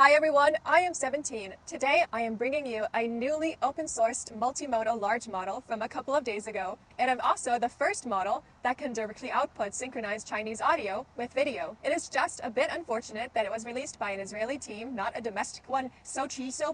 Hi everyone, I am 17. Today I am bringing you a newly open-sourced multimodal large model from a couple of days ago, and I'm also the first model that can directly output synchronized Chinese audio with video. It is just a bit unfortunate that it was released by an Israeli team, not a domestic one. So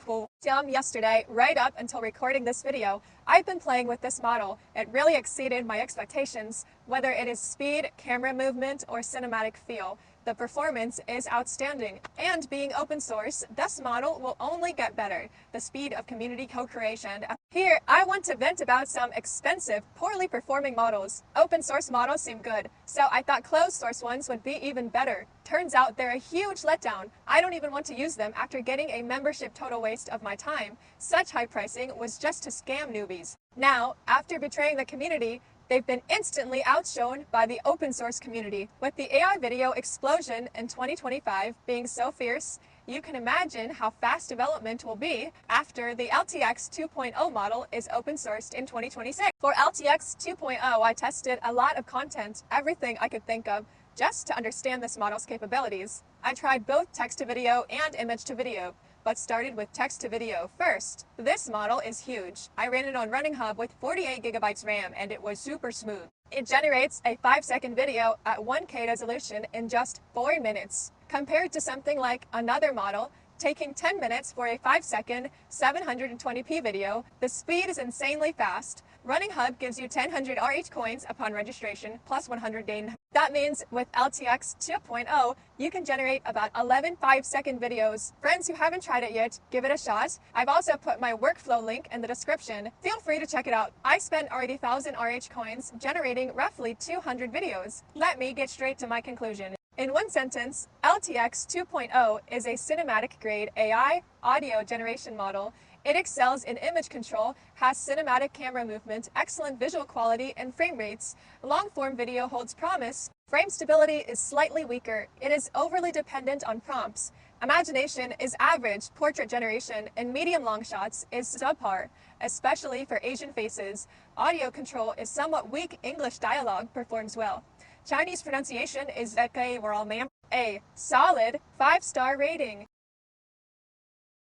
cool. Yesterday, right up until recording this video, I've been playing with this model. It really exceeded my expectations, whether it is speed, camera movement, or cinematic feel. The performance is outstanding, and being open source, this model will only get better. The speed of community co-creation. Here, I want to vent about some expensive, poorly performing models. Open source models seem good, so I thought closed source ones would be even better. Turns out they're a huge letdown. I don't even want to use them after getting a membership total waste of my time. Such high pricing was just to scam newbies. Now, after betraying the community, they've been instantly outshone by the open source community. With the AI video explosion in 2025 being so fierce, you can imagine how fast development will be after the LTX 2.0 model is open sourced in 2026. For LTX 2.0, I tested a lot of content, everything I could think of, just to understand this model's capabilities. I tried both text to video and image to video, but started with text to video first. This model is huge. I ran it on RunningHub with 48 gigabytes RAM and it was super smooth. It generates a 5-second video at 1K resolution in just 4 minutes, compared to something like another model taking 10 minutes for a 5-second 720p video. The speed is insanely fast. RunningHub gives you 1,000 RH coins upon registration, plus 100 DAN. That means with LTX 2.0, you can generate about 11 5-second videos. Friends who haven't tried it yet, give it a shot. I've also put my workflow link in the description. Feel free to check it out. I spent already 1,000 RH coins generating roughly 200 videos. Let me get straight to my conclusion. In one sentence, LTX 2.0 is a cinematic-grade AI audio generation model. It excels in image control, has cinematic camera movement, excellent visual quality, and frame rates. Long-form video holds promise. Frame stability is slightly weaker. It is overly dependent on prompts. Imagination is average. Portrait generation and medium-long shots is subpar, especially for Asian faces. Audio control is somewhat weak. English dialogue performs well. Chinese pronunciation is a solid 5-star rating.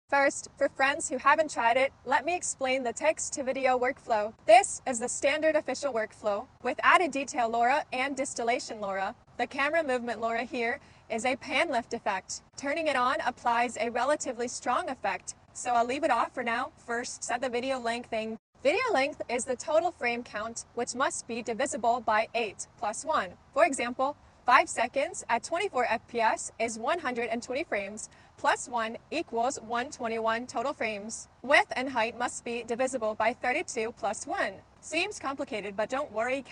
First, for friends who haven't tried it, let me explain the text-to-video workflow. This is the standard official workflow, with added detail LoRa and distillation LoRa. The camera movement LoRa here is a pan lift effect. Turning it on applies a relatively strong effect, so I'll leave it off for now. First, set the video length thing. Video length is the total frame count, which must be divisible by 8 plus 1. For example, 5 seconds at 24 FPS is 120 frames, plus 1 equals 121 total frames. Width and height must be divisible by 32 plus 1. Seems complicated, but don't worry.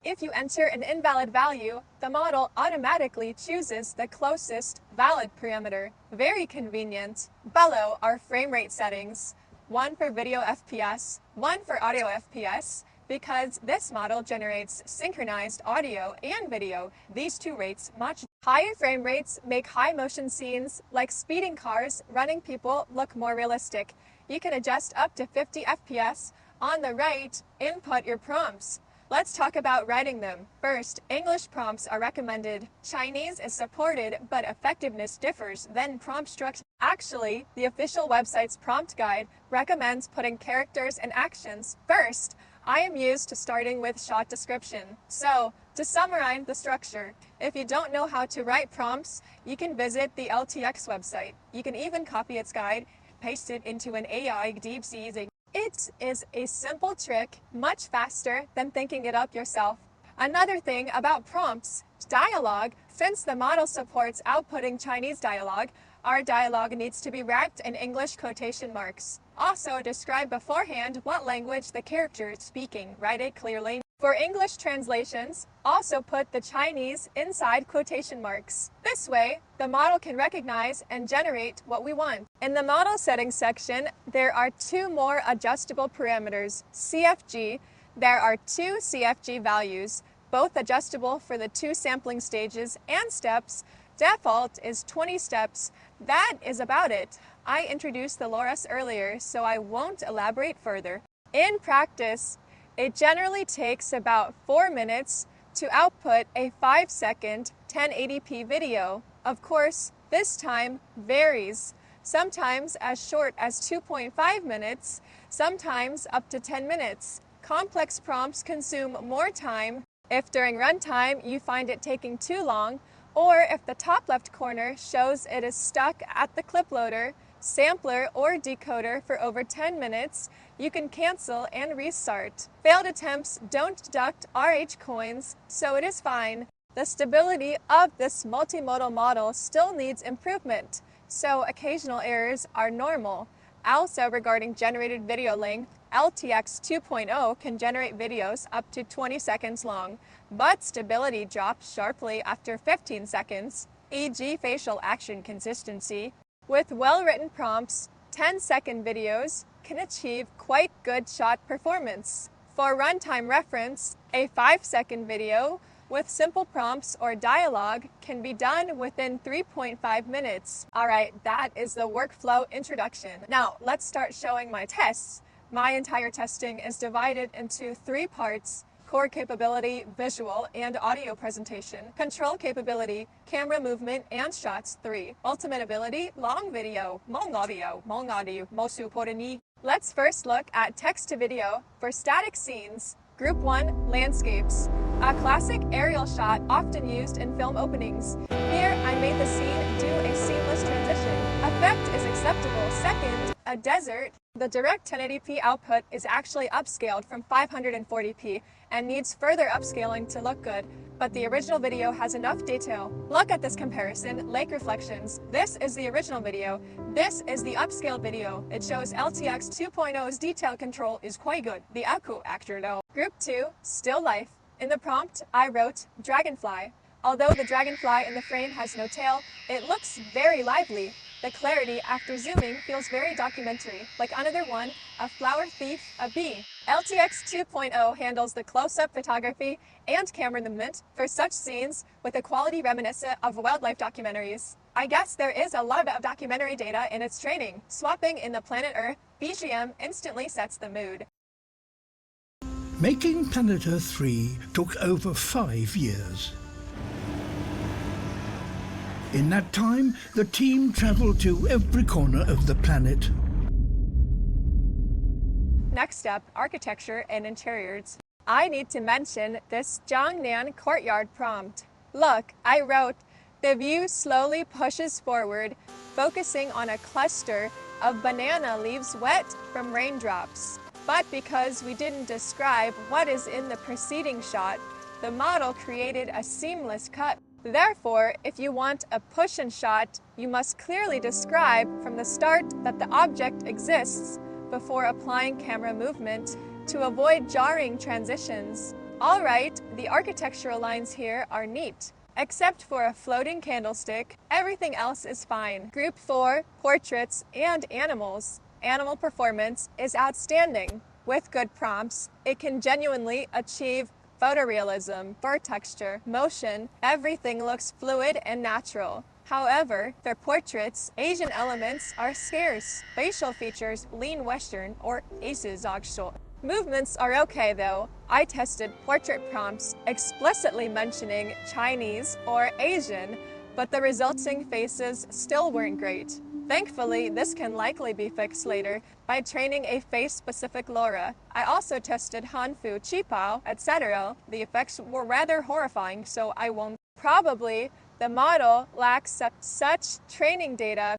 If you enter an invalid value, the model automatically chooses the closest valid parameter. Very convenient. Below are frame rate settings. 1 for video FPS, 1 for audio FPS. Because this model generates synchronized audio and video, these two rates match. Higher frame rates make high motion scenes like speeding cars, running people look more realistic. You can adjust up to 50 FPS. On the right, input your prompts. Let's talk about writing them. First, English prompts are recommended. Chinese is supported, but effectiveness differs. Then prompt structure. Actually, the official website's prompt guide recommends putting characters and actions first. I am used to starting with short description. So, to summarize the structure, if you don't know how to write prompts, you can visit the LTX website. You can even copy its guide, paste it into an AI deep season. It is a simple trick, much faster than thinking it up yourself. Another thing about prompts, dialogue. Since the model supports outputting Chinese dialogue, our dialogue needs to be wrapped in English quotation marks. Also, describe beforehand what language the character is speaking. Write it clearly. For English translations, also put the Chinese inside quotation marks. This way, the model can recognize and generate what we want. In the model settings section, there are 2 more adjustable parameters. CFG, there are 2 CFG values, both adjustable for the 2 sampling stages and steps. Default is 20 steps. That is about it. I introduced the LoRa's earlier, so I won't elaborate further. In practice, it generally takes about 4 minutes to output a 5-second 1080p video. Of course, this time varies. sometimes as short as 2.5 minutes, sometimes up to 10 minutes. Complex prompts consume more time. If during runtime you find it taking too long, or if the top left corner shows it is stuck at the clip loader, sampler, or decoder for over 10 minutes, you can cancel and restart. Failed attempts don't deduct RH coins, so it is fine. The stability of this multimodal model still needs improvement, so occasional errors are normal. Also, regarding generated video length, LTX2.0 can generate videos up to 20 seconds long, but stability drops sharply after 15 seconds, e.g. facial action consistency. With well-written prompts, 10-second videos can achieve quite good shot performance. For runtime reference, a 5-second video with simple prompts or dialogue can be done within 3.5 minutes. Alright, that is the workflow introduction. Now, let's start showing my tests. My entire testing is divided into 3 parts: core capability, visual and audio presentation; control capability, camera movement and shots 3; ultimate ability, long video, mong audio, mosu poreni. Let's first look at text to video for static scenes. Group 1, landscapes. A classic aerial shot often used in film openings. Here, I made the scene do a seamless transition. Effect is acceptable. Second, a desert. The direct 1080p output is actually upscaled from 540p and needs further upscaling to look good, but the original video has enough detail. Look at this comparison, lake reflections. This is the original video. This is the upscaled video. It shows LTX 2.0's detail control is quite good. The Aku actor though. Group 2, still life. In the prompt, I wrote dragonfly. Although the dragonfly in the frame has no tail, it looks very lively. The clarity after zooming feels very documentary, like another one, a flower thief, a bee. LTX 2.0 handles the close-up photography and camera movement for such scenes with a quality reminiscent of wildlife documentaries. I guess there is a lot of documentary data in its training. Swapping in the planet Earth, BGM instantly sets the mood. Making Planet Earth 3 took over 5 years. In that time, the team traveled to every corner of the planet. Next up, architecture and interiors. I need to mention this Jiangnan courtyard prompt. Look, I wrote, the view slowly pushes forward, focusing on a cluster of banana leaves wet from raindrops. But because we didn't describe what is in the preceding shot, the model created a seamless cut. Therefore, if you want a push-in shot, you must clearly describe from the start that the object exists before applying camera movement to avoid jarring transitions. Alright, the architectural lines here are neat. Except for a floating candlestick, everything else is fine. Group 4, portraits and animals. Animal performance is outstanding. With good prompts, it can genuinely achieve photorealism, fur texture, motion. Everything looks fluid and natural. However, for portraits, Asian elements are scarce. Facial features lean Western or Asiatische. Movements are okay though. I tested portrait prompts explicitly mentioning Chinese or Asian, but the resulting faces still weren't great. Thankfully, this can likely be fixed later by training a face-specific LoRa. I also tested Hanfu, Qipao, etc. The effects were rather horrifying, so I won't. Probably, the model lacks such training data.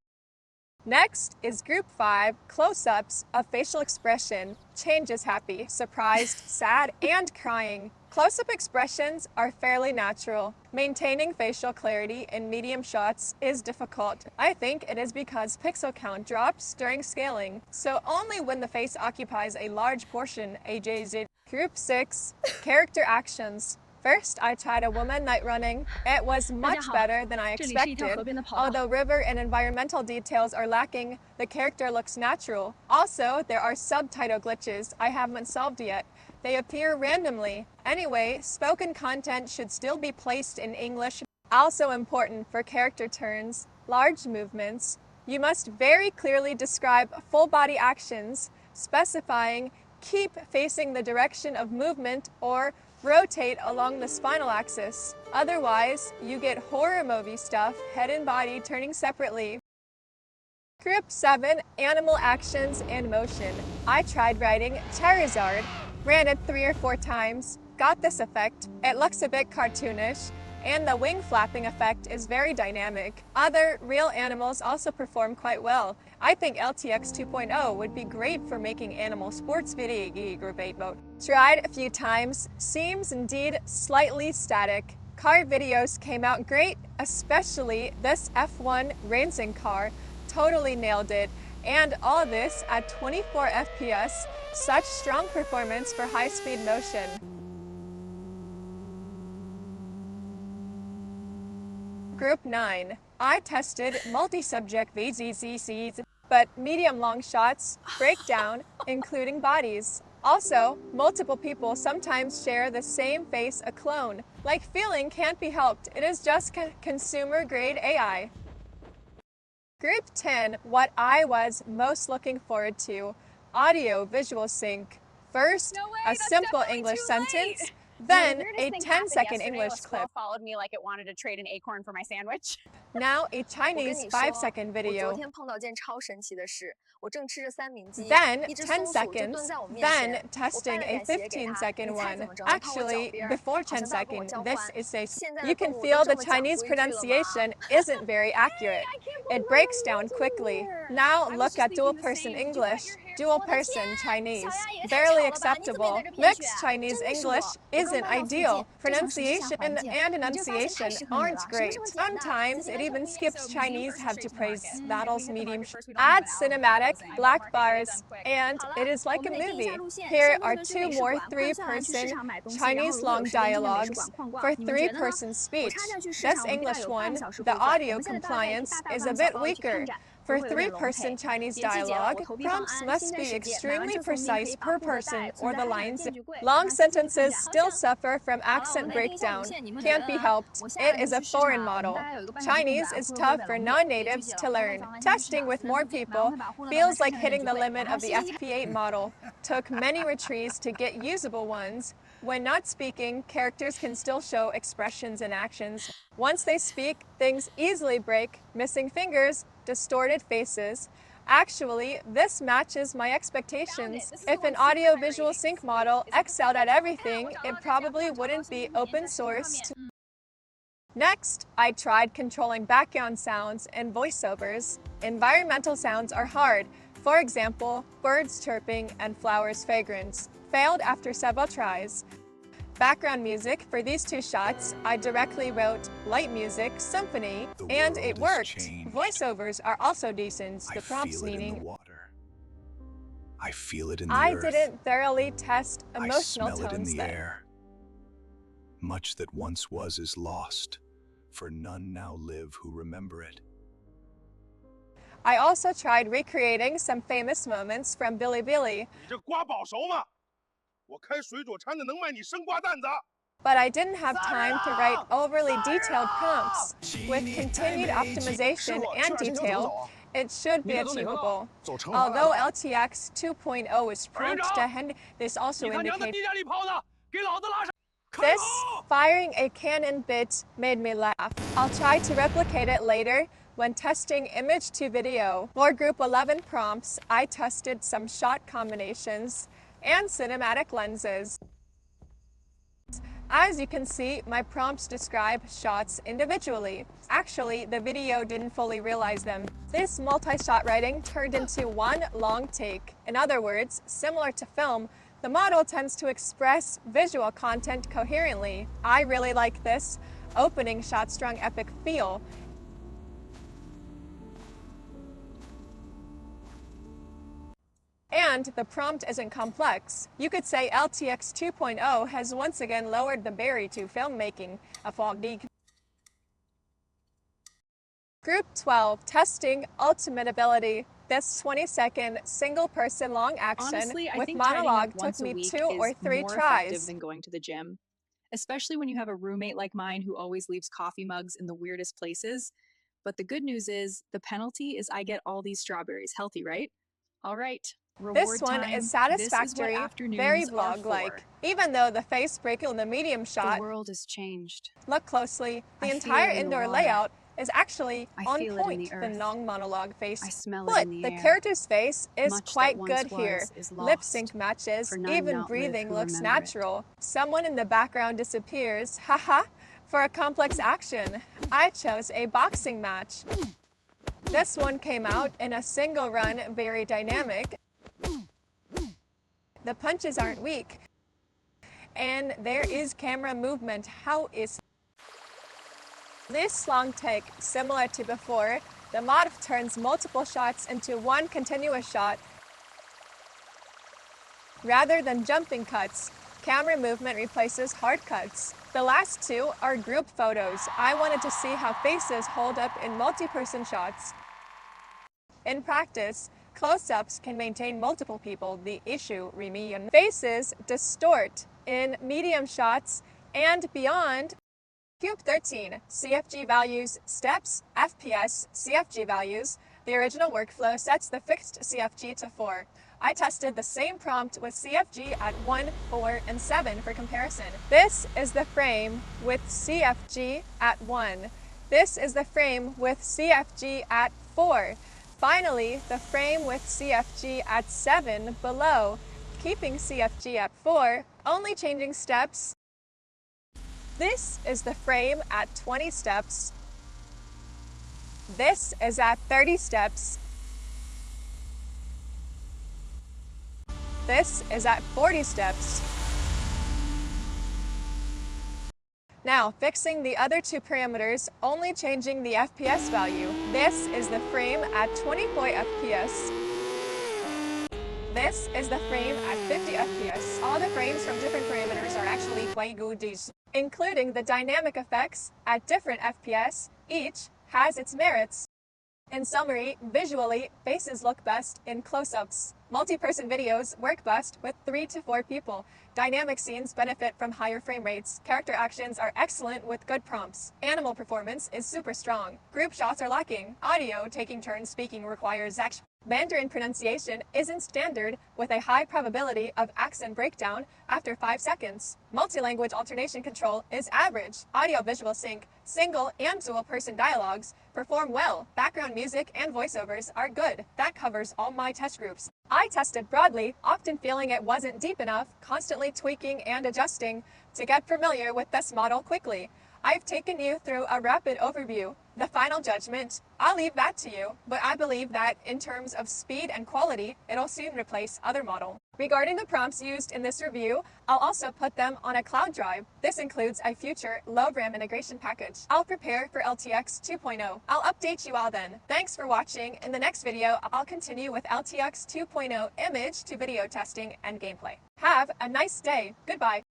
Next is Group 5, close-ups of facial expression. Changes happy, surprised, sad, and crying. Close-up expressions are fairly natural. Maintaining facial clarity in medium shots is difficult. I think it is because pixel count drops during scaling, so only when the face occupies a large portion AJZ. Group 6, character actions. First, I tried a woman night running. It was much better than I expected. Although river and environmental details are lacking, the character looks natural. Also, there are subtitle glitches I haven't solved yet. They appear randomly. Anyway, spoken content should still be placed in English. Also important for character turns, large movements. You must very clearly describe full body actions, specifying keep facing the direction of movement or rotate along the spinal axis. Otherwise, you get horror movie stuff, head and body turning separately. Group 7, Animal Actions and Motion. I tried writing Charizard, ran it 3 or 4 times, got this effect. It looks a bit cartoonish, and the wing flapping effect is very dynamic. Other real animals also perform quite well. I think LTX 2.0 would be great for making animal sports video Group 8 mode. Tried a few times, seems indeed slightly static. Car videos came out great, especially this F1 racing car. Totally nailed it. And all this at 24 FPS, such strong performance for high-speed motion. Group 9. I tested multi-subject VZZCs, but medium-long shots break down, including bodies. Also, multiple people sometimes share the same face a clone. Like feeling can't be helped. It is just consumer-grade AI. Group 10, what I was most looking forward to, audio-visual sync. First, a simple English sentence, then a 10-second English clip. Followed me like it wanted to trade an acorn for my sandwich. Now a Chinese 5-second video. Then 10 seconds, then testing a 15-second one. Actually, before 10 seconds, this is a... You can feel the Chinese pronunciation isn't very accurate. It breaks down quickly. Now look at dual-person English, dual-person Chinese. Barely acceptable. Mixed Chinese-English isn't ideal. Pronunciation and enunciation aren't great. Sometimes it even skips Chinese have to praise battles medium. Add cinematic, black bars, and it is like a movie. Here are 2 more 3-person Chinese long dialogues for 3-person speech. This English one, the audio compliance is a bit weaker. For 3-person Chinese dialogue, prompts must be extremely precise per person or the lines. Long sentences still suffer from accent breakdown. Can't be helped. It is a foreign model. Chinese is tough for non-natives to learn. Testing with more people feels like hitting the limit of the FP8 model. Took many retrieves to get usable ones. When not speaking, characters can still show expressions and actions. Once they speak, things easily break, missing fingers, distorted faces. Actually, this matches my expectations. If an audio-visual sync model excelled at everything, it probably wouldn't be open-sourced. Next, I tried controlling background sounds and voiceovers. Environmental sounds are hard. For example, birds chirping and flowers' fragrance. Failed after several tries. Background music for these 2 shots, I directly wrote light music, symphony, and it worked. Voiceovers are also decent, the prompts meaning. I feel it in the I earth. didn't thoroughly test emotional I smell it in tones the there. air. Much that once was is lost, for none now live who remember it. I also tried recreating some famous moments from Bilibili. But I didn't have time to write overly detailed prompts. With continued optimization and detail, it should be achievable. Although LTX 2.0 is proved to handle, this also indicates this firing a cannon bit made me laugh. I'll try to replicate it later when testing image to video. For Group 11 prompts, I tested some shot combinations and cinematic lenses. As you can see, my prompts describe shots individually. Actually, the video didn't fully realize them. This multi-shot writing turned into one long take. In other words, similar to film, the model tends to express visual content coherently. I really like this opening shot strung epic feel. And the prompt isn't complex. You could say LTX 2.0 has once again lowered the barrier to filmmaking. Group 12, testing ultimate ability. This 20-second single-person long action Honestly, I with think monologue tidying up took me once a 2 week or is 3 more tries. effective than going to the gym. Especially when you have a roommate like mine who always leaves coffee mugs in the weirdest places. But the good news is, the penalty is I get all these strawberries. Healthy, right? All right. This one time. is satisfactory, This is what afternoons very are vlog-like. for. Even though the face break in the medium shot, The world has changed. look closely, the I feel entire it in the indoor water. layout is actually I on feel it in point. the The earth. non-monologue face. I smell it But in the the air. character's face is Much that quite once good here. was is Lip lost, sync matches, for none even now live breathing who looks remember it. natural. Someone in the background disappears, haha, for a complex action. I chose a boxing match. This one came out in a single run, very dynamic. The punches aren't weak. And there is camera movement. How is this long take? Similar to before, the mod turns multiple shots into one continuous shot. Rather than jumping cuts, camera movement replaces hard cuts. The last two are group photos. I wanted to see how faces hold up in multi-person shots. In practice, close-ups can maintain multiple people. The issue remains. Faces distort in medium shots and beyond. Cube 13, CFG values, steps, FPS, CFG values. The original workflow sets the fixed CFG to 4. I tested the same prompt with CFG at 1, 4, and 7 for comparison. This is the frame with CFG at 1. This is the frame with CFG at 4. Finally, the frame with CFG at 7 below, keeping CFG at 4, only changing steps. This is the frame at 20 steps. This is at 30 steps. This is at 40 steps. Now, fixing the other two parameters, only changing the FPS value. This is the frame at 24 FPS. This is the frame at 50 FPS. All the frames from different parameters are actually quite good, including the dynamic effects at different FPS. Each has its merits. In summary, visually, faces look best in close-ups. Multi-person videos work best with 3 to 4 people. Dynamic scenes benefit from higher frame rates. Character actions are excellent with good prompts. Animal performance is super strong. Group shots are lacking. Audio, taking turns speaking, requires action. Mandarin pronunciation isn't standard, with a high probability of accent breakdown after 5 seconds. Multi-language alternation control is average. Audio-visual sync, single and dual-person dialogues perform well. Background music and voiceovers are good. That covers all my test groups. I tested broadly, often feeling it wasn't deep enough, constantly tweaking and adjusting to get familiar with this model quickly. I've taken you through a rapid overview. The final judgment, I'll leave that to you, but I believe that in terms of speed and quality, it'll soon replace other models. Regarding the prompts used in this review, I'll also put them on a cloud drive. This includes a future low RAM integration package. I'll prepare for LTX 2.0. I'll update you all then. Thanks for watching. In the next video, I'll continue with LTX 2.0 image to video testing and gameplay. Have a nice day. Goodbye.